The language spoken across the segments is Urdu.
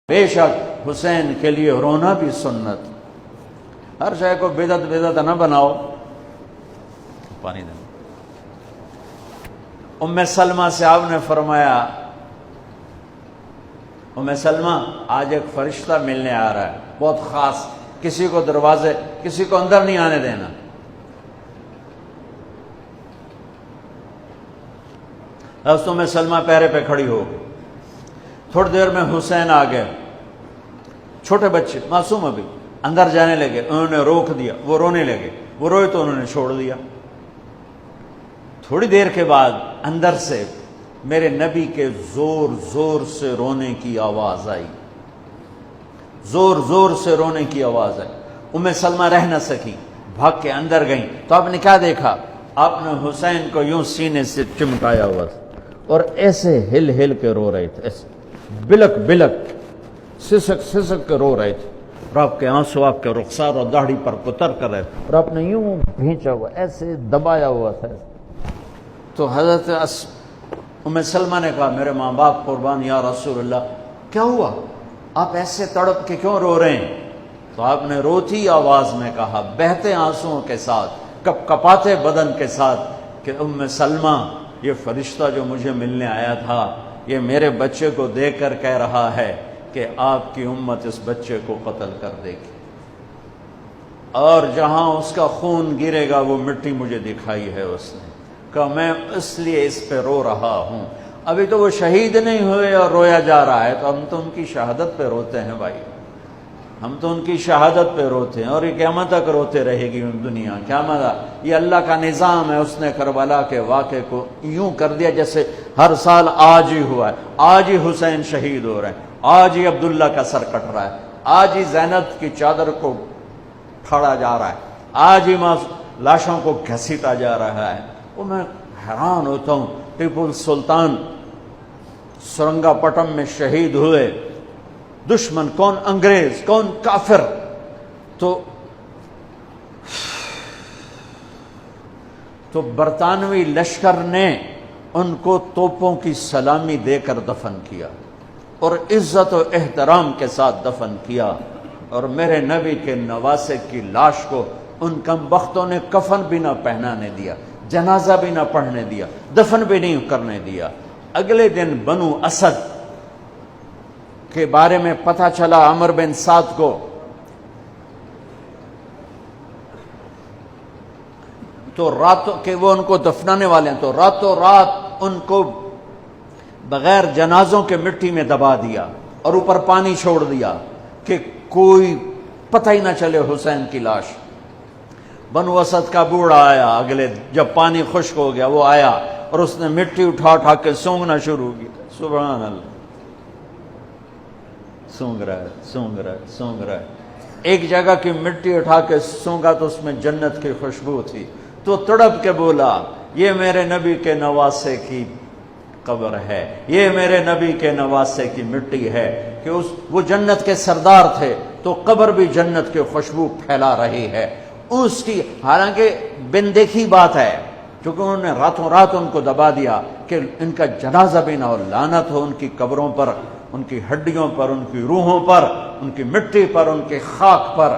بے شک حسین کے لیے رونا بھی سنت. ہر شے کو بدعت نہ بناؤ. پانی دیں. ام سلمہ سے آپ نے فرمایا، ام سلمہ آج ایک فرشتہ ملنے آ رہا ہے بہت خاص، کسی کو کسی کو اندر نہیں آنے دینا. حضرت ام سلمہ پیرے پہ کھڑی ہو گئی. تھوڑی دیر میں حسین آ گئے، چھوٹے بچے معصوم ابھی، اندر جانے لگے. انہوں نے روک دیا، وہ رونے لگے. وہ روئے تو انہوں نے چھوڑ دیا. تھوڑی دیر کے بعد اندر سے میرے نبی کے زور زور سے رونے کی آواز آئی. زور زور سے رونے کی آواز آئی. ام سلمہ رہ نہ سکی، بھاگ کے اندر گئیں. تو آپ نے کیا دیکھا؟ آپ نے حسین کو یوں سینے سے چمٹایا ہوا تھا اور ایسے ہل ہل کے رو رہے تھے، ایسے بلک بلک سسک سسک کے رو رہے تھے. اور آپ کے آنسو آپ کے رخسار اور داڑھی پر اتر کر رہے تھے، اور آپ نے یوں بھینچا ہوا، ایسے دبایا ہوا تھا. تو حضرت ام سلمہ نے کہا، میرے ماں باپ قربان یا رسول اللہ، کیا ہوا؟ آپ ایسے تڑپ کے کیوں رو رہے ہیں؟ تو آپ نے روتی آواز میں کہا، بہتے آنسوؤں کے ساتھ، کپ کپاتے بدن کے ساتھ، کہ ام سلمہ، یہ فرشتہ جو مجھے ملنے آیا تھا، یہ میرے بچے کو دیکھ کر کہہ رہا ہے کہ آپ کی امت اس بچے کو قتل کر دے گی، اور جہاں اس کا خون گرے گا وہ مٹی مجھے دکھائی ہے. اس نے کہا، میں اس لیے اس پہ رو رہا ہوں. ابھی تو وہ شہید نہیں ہوئے اور رویا جا رہا ہے، تو ہم تو ان کی شہادت پہ روتے ہیں بھائی. ہم تو ان کی شہادت پہ روتے ہیں، اور یہ قیامت تک روتے رہے گی دنیا. قیامت، یہ اللہ کا نظام ہے. اس نے کربلا کے واقعے کو یوں کر دیا جیسے ہر سال آج ہی ہوا ہے. آج ہی حسین شہید ہو رہے ہیں، آج ہی عبداللہ کا سر کٹ رہا ہے، آج ہی زینب کی چادر کو پھاڑا جا رہا ہے، آج ہی لاشوں کو گھسیٹا جا رہا ہے. وہ میں حیران ہوتا ہوں، ٹیپو سلطان سرنگا پٹم میں شہید ہوئے. دشمن کون؟ انگریز، کون؟ کافر. تو برطانوی لشکر نے ان کو توپوں کی سلامی دے کر دفن کیا، اور عزت و احترام کے ساتھ دفن کیا. اور میرے نبی کے نواسے کی لاش کو ان کم بختوں نے کفن بھی نہ پہنانے دیا، جنازہ بھی نہ پڑھنے دیا، دفن بھی نہیں کرنے دیا. اگلے دن بنو اسد کے بارے میں پتہ چلا عمر بن سعد کو، تو راتوں کہ وہ ان کو دفنانے والے ہیں، تو راتوں رات ان کو بغیر جنازوں کے مٹی میں دبا دیا اور اوپر پانی چھوڑ دیا کہ کوئی پتہ ہی نہ چلے حسین کی لاش. بنو اسد کا بوڑھا آیا، اگلے جب پانی خشک ہو گیا وہ آیا اور اس نے مٹی اٹھا اٹھا کے سونگنا شروع کی. سبحان اللہ، سونگ رہا ہے، سونگ رہا ہے، سونگ رہا ہے. ایک جگہ کی مٹی اٹھا کے سونگا تو اس میں جنت کی خوشبو تھی. تو تڑپ کے بولا، یہ میرے نبی کے نواسے کی قبر ہے، یہ میرے نبی کے نواسے کی مٹی ہے. کہ وہ جنت کے سردار تھے تو قبر بھی جنت کی خوشبو پھیلا رہی ہے اس کی. حالانکہ بن دیکھی بات ہے، کیونکہ انہوں نے راتوں رات ان کو دبا دیا کہ ان کا جنازہ بھی نہ ہو. لعنت ہو ان کی قبروں پر، ان کی ہڈیوں پر، ان کی روحوں پر، ان کی مٹی پر، ان کی خاک پر.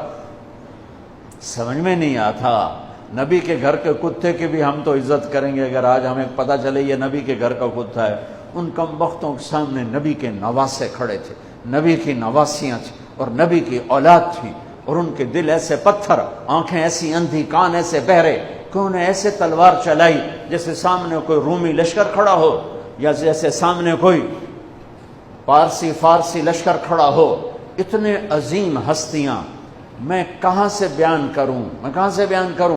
سمجھ میں نہیں آتا. نبی کے گھر کے کتے کی بھی ہم تو عزت کریں گے اگر آج ہمیں پتہ چلے یہ نبی کے گھر کا کتا ہے. ان کم بختوں کے سامنے نبی کے نواسے کھڑے تھے، نبی کی نواسیاں تھیں اور نبی کی اولاد تھی، اور ان کے دل ایسے پتھر، آنکھیں ایسی اندھی، کان ایسے بہرے کہ انہیں ایسے تلوار چلائی جیسے سامنے کوئی رومی لشکر کھڑا ہو، یا جیسے سامنے کوئی فارسی لشکر کھڑا ہو. اتنے عظیم ہستیاں، میں کہاں سے بیان کروں؟